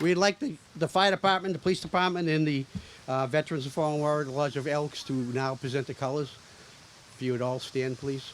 we'd like the fire department, the police department, and the Veterans of Fallen Warrior Lodge of Elks to now present the colors. If you would all stand, please.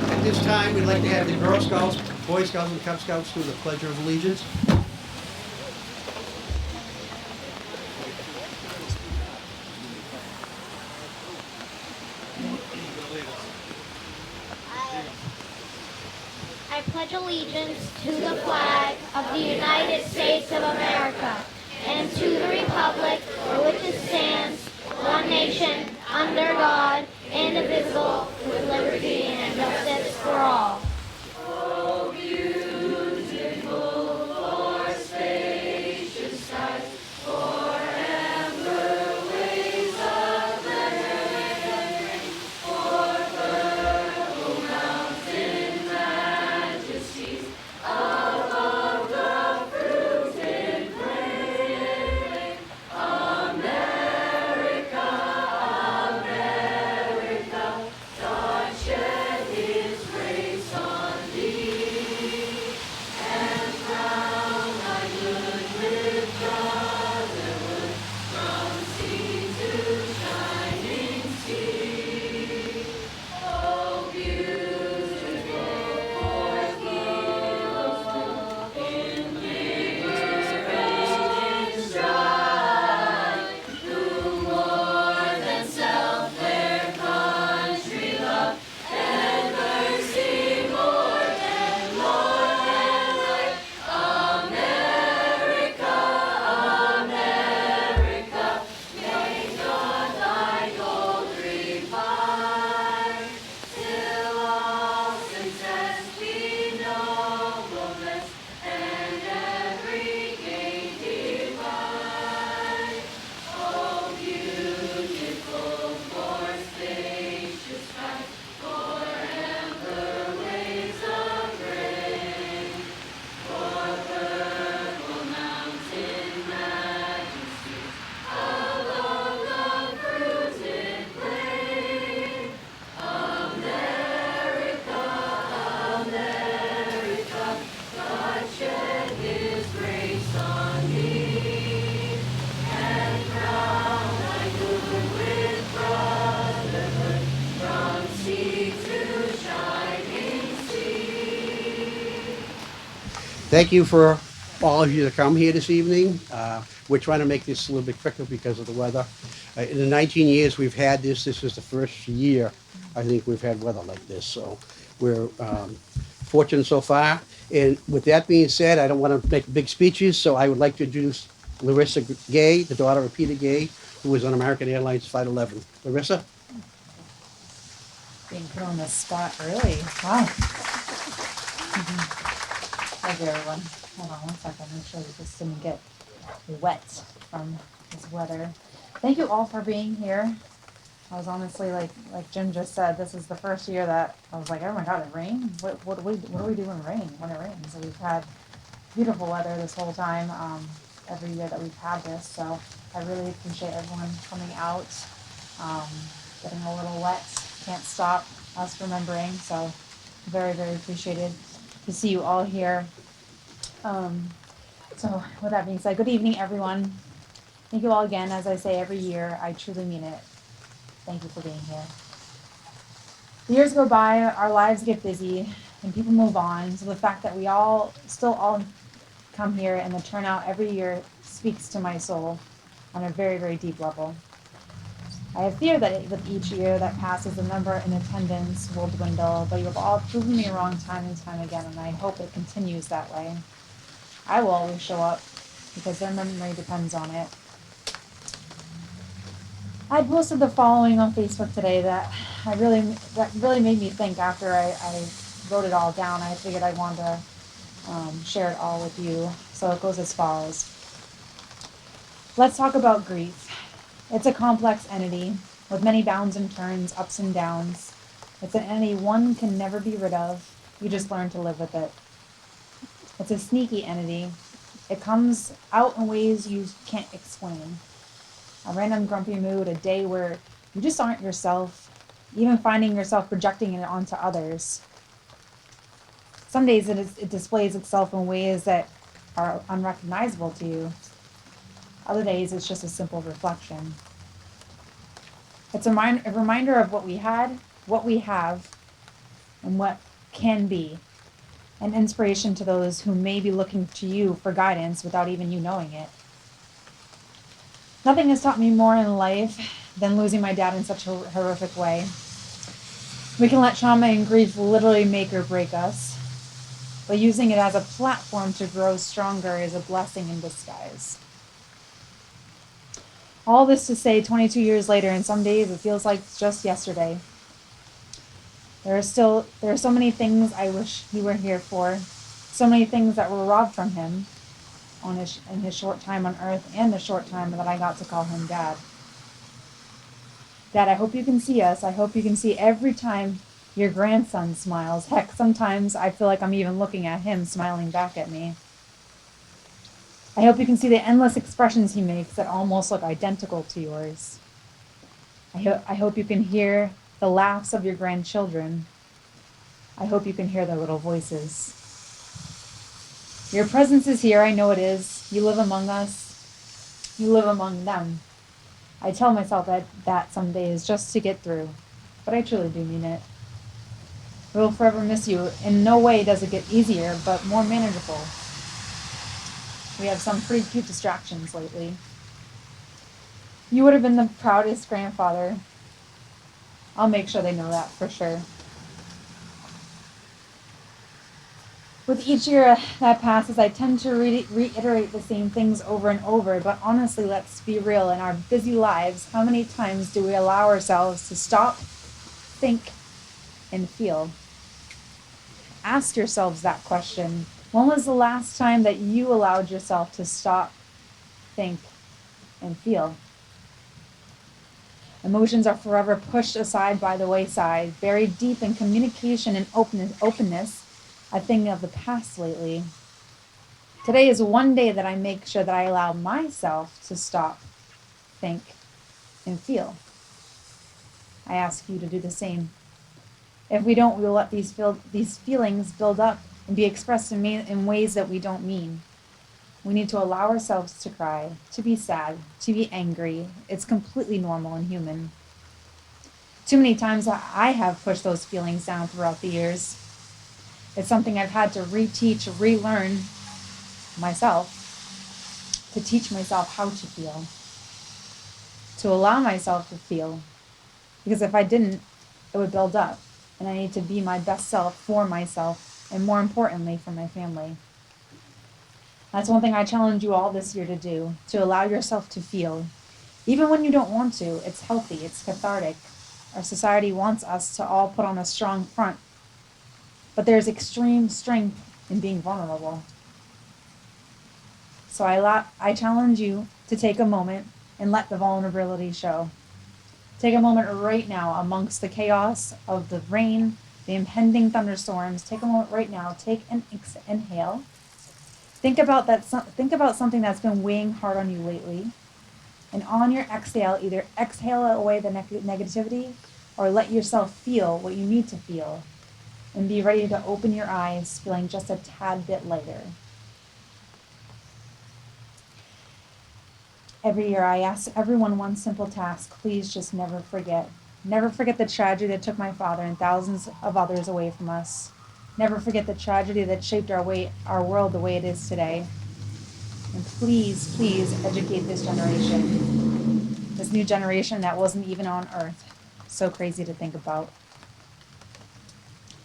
At this time, we'd like to have the Girl Scouts, Boy Scouts, and Cub Scouts do the Pledge of Allegiance. I pledge allegiance to the flag of the United States of America and to the republic for which it stands, one nation, under God, indivisible, with liberty and justice for all. Thank you for all of you to come here this evening. We're trying to make this a little bit quicker because of the weather. In the 19 years we've had this is the first year I think we've had weather like this. So we're fortunate so far. And with that being said, I don't want to make big speeches, so I would like to introduce Larissa Gay, the daughter of Peter Gay, who was on American Airlines Flight 11. Larissa? Being put on the spot early. Wow. Hi there, everyone. Hold on one second. Make sure this didn't get wet from this weather. Thank you all for being here. I was honestly like Jim just said, this is the first year that I was like, oh my god, it rained? What do we do when it rains? So we've had beautiful weather this whole time. every year that we've had this. So I really appreciate everyone coming out, getting a little wet. Can't stop us remembering. So very, very appreciated to see you all here. So with that being said, good evening, everyone. Thank you all again. As I say every year, I truly mean it. Thank you for being here. The years go by, our lives get busy, and people move on. So the fact that we all come here and the turnout every year speaks to my soul on a very, very deep level. I have fear that with each year that passes, the number in attendance will dwindle, but you have all proven me wrong time and time again, and I hope it continues that way. I will always show up because their memory depends on it. I posted the following on Facebook today that really made me think after I wrote it all down. I figured I wanted to share it all with you. So it goes as follows. Let's talk about grief. It's a complex entity with many bounds and turns, ups and downs. It's an entity one can never be rid of. You just learn to live with it. It's a sneaky entity. It comes out in ways you can't explain. A random grumpy mood, a day where you just aren't yourself, even finding yourself projecting it onto others. Some days it displays itself in ways that are unrecognizable to you. Other days it's just a simple reflection. It's a reminder of what we had, what we have, and what can be. An inspiration to those who may be looking to you for guidance without even you knowing it. Nothing has taught me more in life than losing my dad in such a horrific way. We can let trauma and grief literally make or break us, but using it as a platform to grow stronger is a blessing in disguise. All this to say, 22 years later, and some days it feels like just yesterday. There are so many things I wish he were here for, so many things that were robbed from him in his short time on earth and the short time that I got to call him Dad. Dad, I hope you can see us. I hope you can see every time your grandson smiles. Heck, sometimes I feel like I'm even looking at him smiling back at me. I hope you can see the endless expressions he makes that almost look identical to yours. I hope you can hear the laughs of your grandchildren. I hope you can hear their little voices. Your presence is here, I know it is. You live among us. You live among them. I tell myself that some days just to get through, but I truly do mean it. We will forever miss you. In no way does it get easier, but more manageable. We have some pretty cute distractions lately. You would have been the proudest grandfather. I'll make sure they know that for sure. With each year that passes, I tend to reiterate the same things over and over, but honestly, let's be real. In our busy lives, how many times do we allow ourselves to stop, think, and feel? Ask yourselves that question. When was the last time that you allowed yourself to stop, think, and feel? Emotions are forever pushed aside by the wayside, buried deep in communication and openness, a thing of the past lately. Today is one day that I make sure that I allow myself to stop, think, and feel. I ask you to do the same. If we don't, we will let these feelings build up and be expressed in ways that we don't mean. We need to allow ourselves to cry, to be sad, to be angry. It's completely normal and human. Too many times I have pushed those feelings down throughout the years. It's something I've had to reteach, relearn myself, to teach myself how to feel, to allow myself to feel. Because if I didn't, it would build up, and I need to be my best self for myself, and more importantly, for my family. That's one thing I challenge you all this year to do, to allow yourself to feel. Even when you don't want to, it's healthy, it's cathartic. Our society wants us to all put on a strong front, but there's extreme strength in being vulnerable. So I challenge you to take a moment and let the vulnerability show. Take a moment right now amongst the chaos of the rain, the impending thunderstorms. Take a moment right now. Take an inhale. Think about that. Think about something that's been weighing hard on you lately, and on your exhale, either exhale away the negativity, or let yourself feel what you need to feel, and be ready to open your eyes, feeling just a tad bit lighter. Every year, I ask everyone one simple task: please just never forget. Never forget the tragedy that took my father and thousands of others away from us. Never forget the tragedy that shaped our world the way it is today. And please, please educate this generation. This new generation that wasn't even on Earth. So crazy to think about.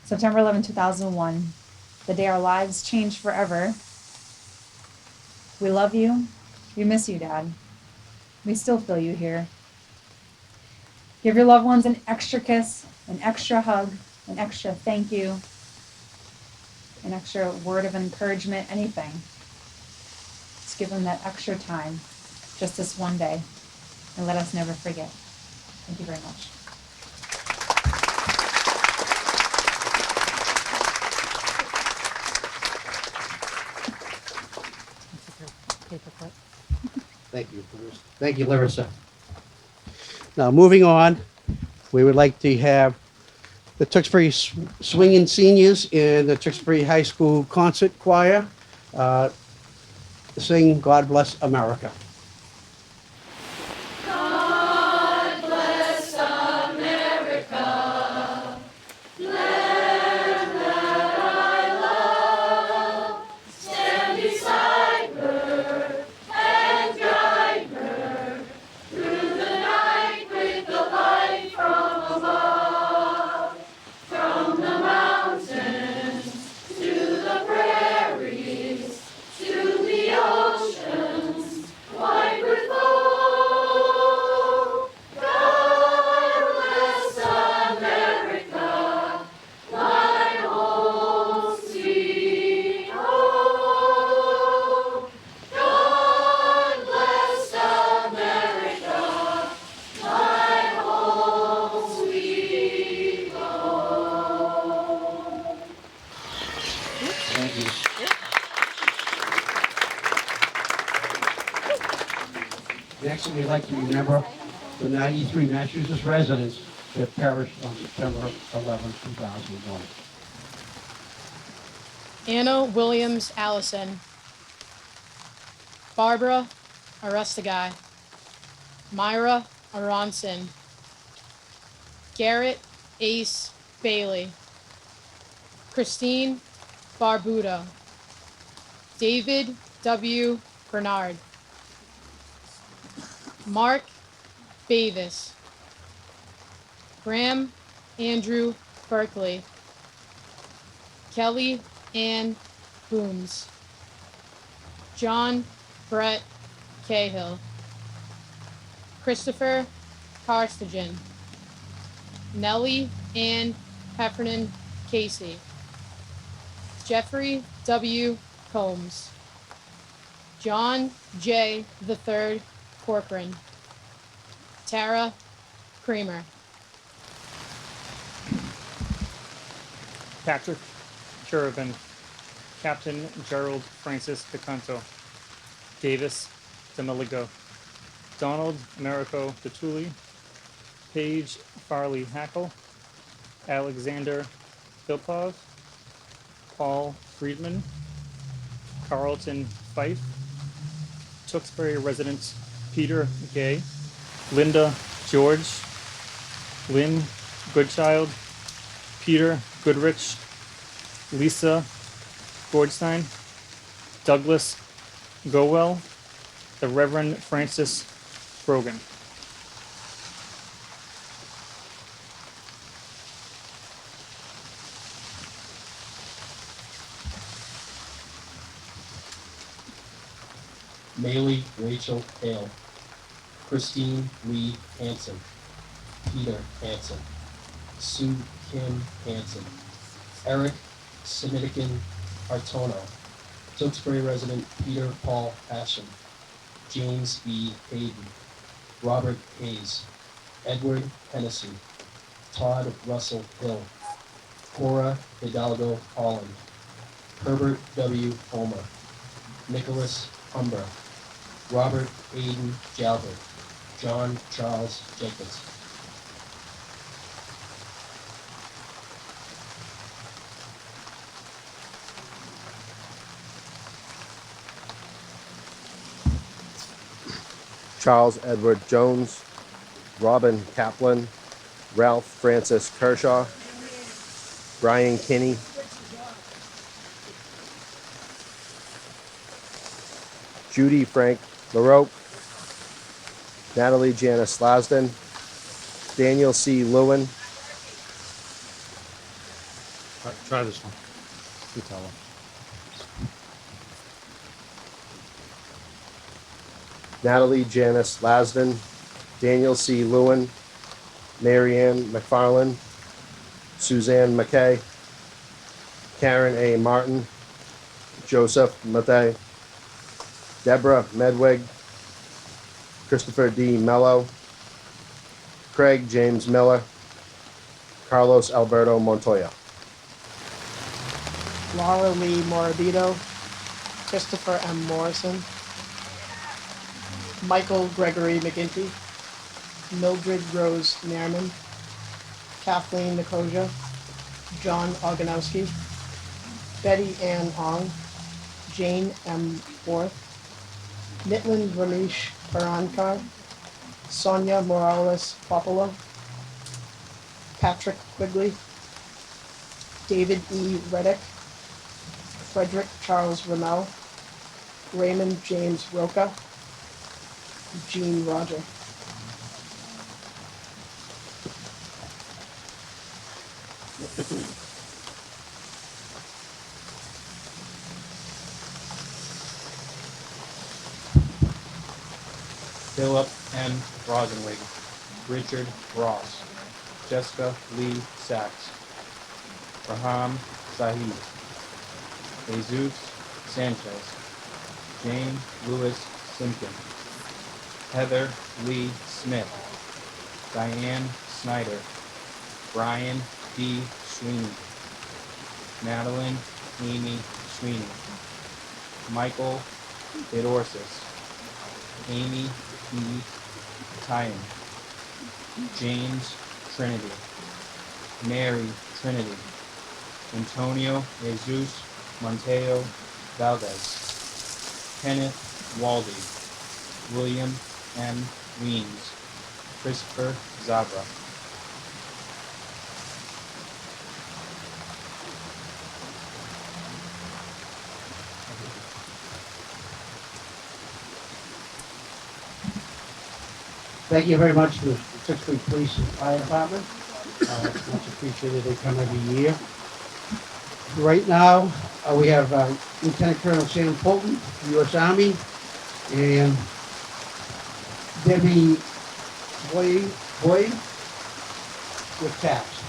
September 11, 2001, the day our lives changed forever. We love you. We miss you, Dad. We still feel you here. Give your loved ones an extra kiss, an extra hug, an extra thank you, an extra word of encouragement, anything. Just give them that extra time, just this one day, and let us never forget. Thank you very much. Thank you, Bruce. Thank you, Larissa. Now, moving on, we would like to have the Tewksbury Swinging Seniors and the Tewksbury High School Concert Choir sing God Bless America. Next, we'd like to remember the 93 Massachusetts residents that perished on September 11, 2001. Anna Williams Allison, Barbara Arestigai, Myra Aronson, Garrett Ace Bailey, Christine Barbudo, David W. Bernard, Mark Bavis, Graham Andrew Berkeley, Kelly Ann Booms, John Brett Cahill, Christopher Carstagen, Nellie Ann Heffernan Casey, Jeffrey W. Combs, John J. III Corcoran, Tara Kramer, Patrick Cherubin, Captain Gerald Francis DeCanto, Davis Demiligo, Donald Americo DeTulli, Paige Farley Hackle, Alexander Philpov, Paul Friedman, Carlton Fife, Tewksbury resident Peter Gay, Linda George, Lynn Goodchild, Peter Goodrich, Lisa Gordstein, Douglas Gowell, the Reverend Francis Brogan. Maylee Rachel Hale, Christine Lee Hansen, Peter Hansen, Sue Kim Hansen, Eric Semitikin Artono, Tewksbury resident Peter Paul Asham, James E. Hayden, Robert Hayes, Edward Hennessy, Todd Russell Hill, Cora Hidalgo Holland, Herbert W. Homer, Nicholas Humber, Robert Aiden Jalbert, John Charles Jacobs. Charles Edward Jones, Robin Kaplan, Ralph Francis Kershaw, Brian Kinney, Judy Frank LaRoque, Natalie Janice Lasden, Daniel C. Lewin, Try this one. You tell them. Natalie Janice Lasden, Daniel C. Lewin, Marianne McFarland, Suzanne McKay, Karen A. Martin, Joseph Mathay, Deborah Medwig, Christopher D. Mello, Craig James Miller, Carlos Alberto Montoya. Laura Lee Morabito, Christopher M. Morrison, Michael Gregory McGinty, Mildred Rose Nairman, Kathleen Nicosia, John Oganowski, Betty Ann Ong, Jane M. Worth, Nitlin Ramesh Parankar, Sonia Morales Popolo, Patrick Quigley, David E. Reddick, Frederick Charles Ramel, Raymond James Roca, Jean Roger. Philip M. Rosenwig, Richard Ross, Jessica Lee Sachs, Raham Sahid, Jesus Sanchez, Jane Lewis Simpkin, Heather Lee Smith, Diane Snyder, Brian D. Sweeney, Madeline Amy Sweeney, Michael Bedorsis, Amy E. Tyen, James Trinity, Mary Trinity, Antonio Jesus Monteo Valdez, Kenneth Waldy, William M. Weems, Christopher Zabra. Thank you very much to the Tewksbury Police and Fire Department. Much appreciated. They come every year. Right now, we have Lieutenant Colonel Sam Fulton, U.S. Army, and Debbie Boyd with TAPS.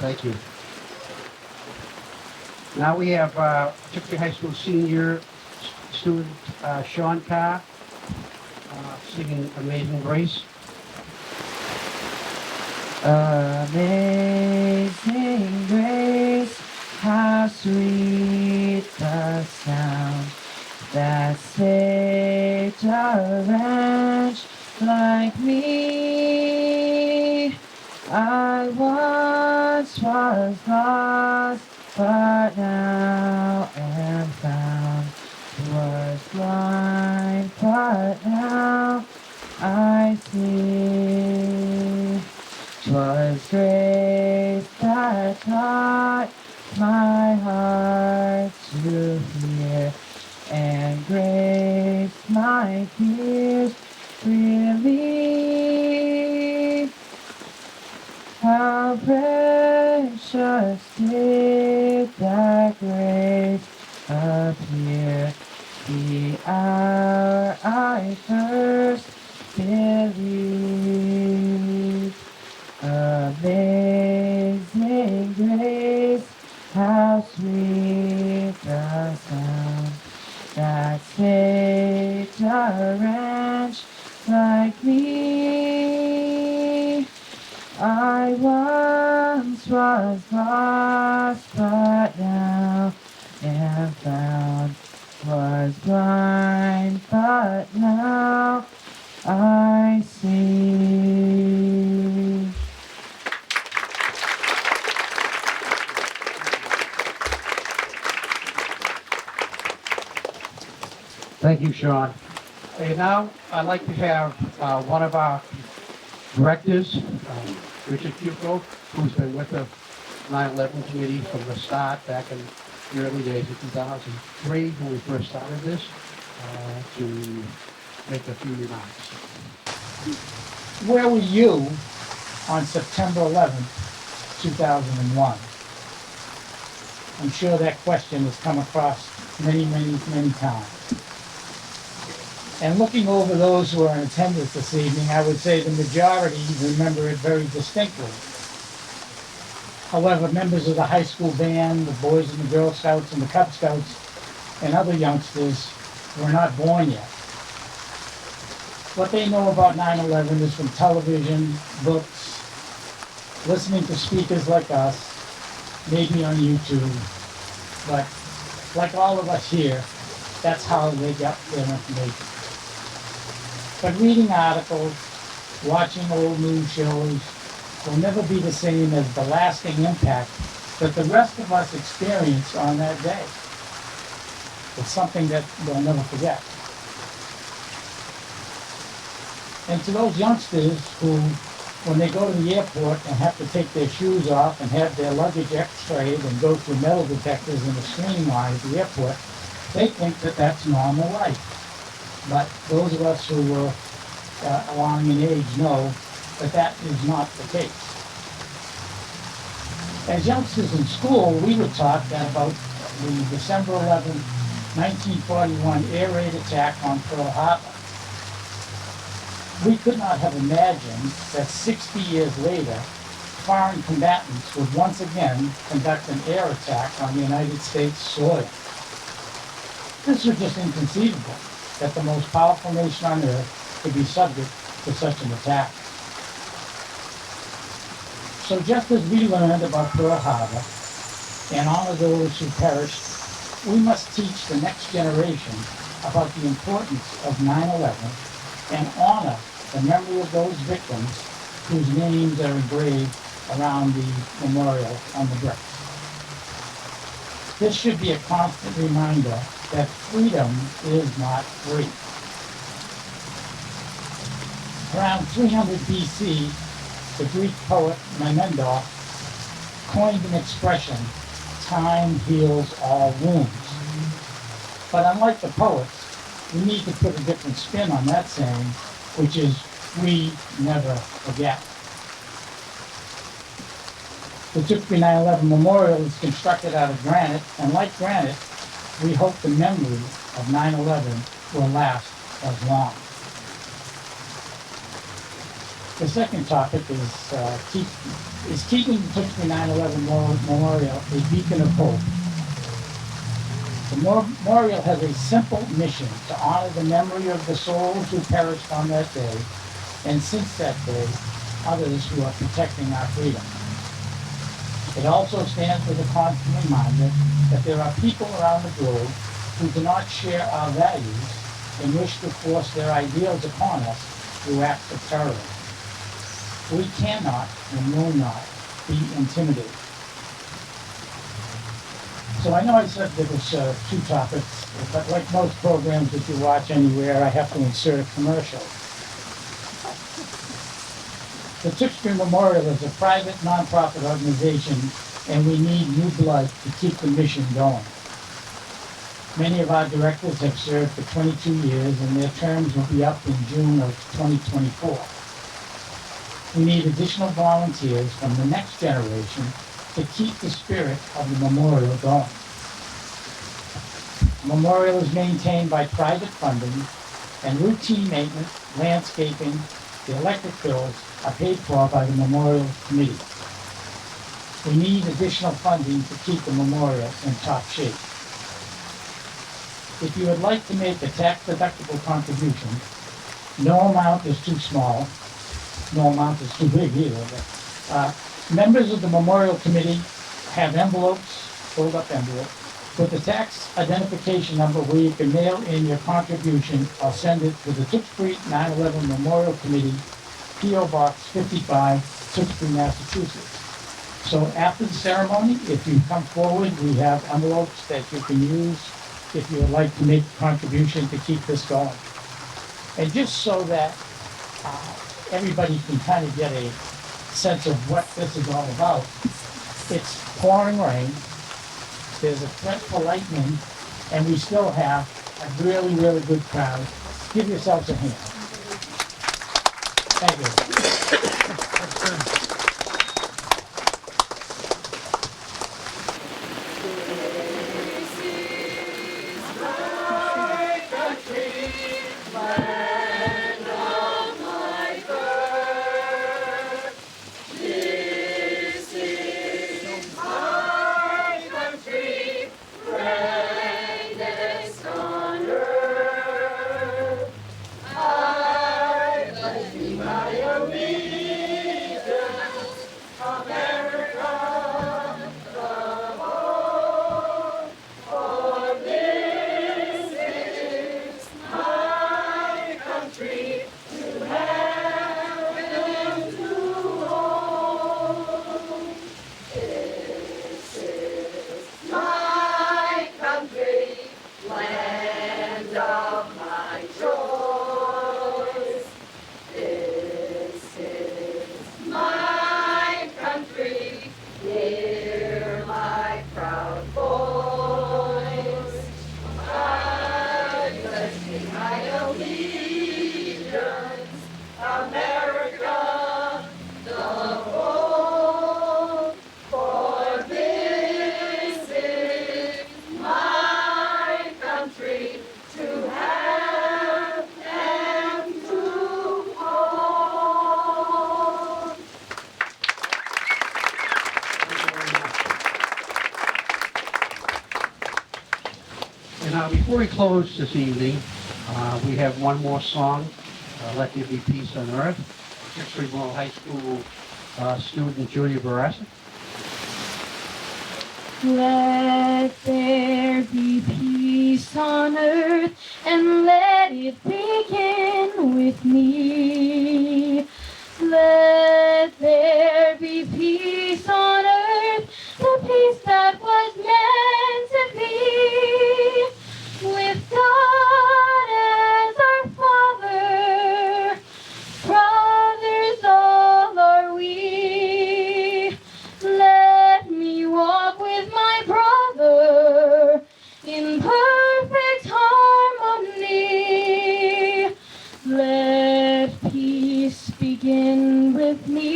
Thank you. Now we have Tewksbury High School senior student Sean Carr singing Amazing Grace. Amazing grace, how sweet the sound that saved a wretch like me. I once was lost, but now am found. Was blind, but now I see. 'Twas grace that taught my heart to hear, and grace my fears relieved. How precious did that grace appear the hour I first believed. Amazing grace, how sweet the sound that saved a wretch like me. I once was lost, but now am found. Was blind, but now I see. Thank you, Sean. And now I'd like to have one of our directors, Richard Cuco, who's been with the 9/11 committee from the start back in the early days of 2003 when we first started this, to make a few remarks. Where were you on September 11th, 2001? I'm sure that question has come across many, many, many times. And looking over those who are in attendance this evening, I would say the majority remember it very distinctly. However, members of the high school band, the Boys and the Girl Scouts and the Cub Scouts, and other youngsters were not born yet. What they know about 9/11 is from television, books, listening to speakers like us, maybe on YouTube, but like all of us here, that's how they got their information. But reading articles, watching old news shows will never be the same as the lasting impact that the rest of us experienced on that day. It's something that we'll never forget. And to those youngsters who, when they go to the airport and have to take their shoes off and have their luggage x-rayed and go through metal detectors in the screening line at the airport, they think that that's normal life. But those of us who were along in age know that that is not the case. As youngsters in school, we were taught that about the December 11, 1941 air raid attack on Pearl Harbor. We could not have imagined that 60 years later, foreign combatants would once again conduct an air attack on the United States soil. This was just inconceivable, that the most powerful nation on earth could be subject to such an attack. So just as we learned about Pearl Harbor and honor those who perished, we must teach the next generation about the importance of 9/11 and honor the memory of those victims whose names are engraved around the memorial on the bricks. This should be a constant reminder that freedom is not free. Around 300 BC, the Greek poet Maimonides coined an expression, "Time heals all wounds." But unlike the poets, we need to put a different spin on that saying, which is, we never forget. The Tewksbury 9/11 Memorial is constructed out of granite, and like granite, we hope the memory of 9/11 will last as long. The second topic is keeping the Tewksbury 9/11 Memorial a beacon of hope. The memorial has a simple mission to honor the memory of the souls who perished on that day, and since that day, others who are protecting our freedom. It also stands as a constant reminder that there are people around the globe who do not share our values and wish to force their ideals upon us through acts of terrorism. We cannot and will not be intimidated. So I know I said there was 2 topics, but like most programs that you watch anywhere, I have to insert a commercial. The Tewksbury Memorial is a private, nonprofit organization, and we need new blood to keep the mission going. Many of our directors have served for 22 years, and their terms will be up in June of 2024. We need additional volunteers from the next generation to keep the spirit of the memorial going. The memorial is maintained by private funding, and routine maintenance, landscaping, the electric bills are paid for by the memorial committee. We need additional funding to keep the memorial in top shape. If you would like to make a tax-deductible contribution, no amount is too small, no amount is too big either, but members of the Memorial Committee have envelopes, fold-up envelopes, with the tax identification number where you can mail in your contribution or send it to the Tewksbury 9/11 Memorial Committee, P.O. Box 55, Tewksbury, Massachusetts. So after the ceremony, if you come forward, we have envelopes that you can use if you would like to make a contribution to keep this going. And just so that everybody can kind of get a sense of what this is all about. It's pouring rain, there's a threat for lightning, and we still have a really, really good crowd. Give yourselves a hand. Thank you. And before we close this evening, we have one more song, Let There Be Peace on Earth. Tewksbury Memorial High School student Julia Barassa. Let there be peace on earth, and let it begin with me. Let there be peace on earth, the peace that was meant to be. With God as our Father, brothers all are we. Let me walk with my brother in perfect harmony. Let peace begin with me.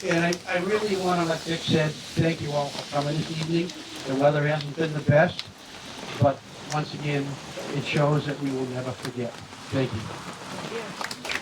And I really want to let Dick say thank you all for coming this evening. The weather hasn't been the best, but once again, it shows that we will never forget. Thank you.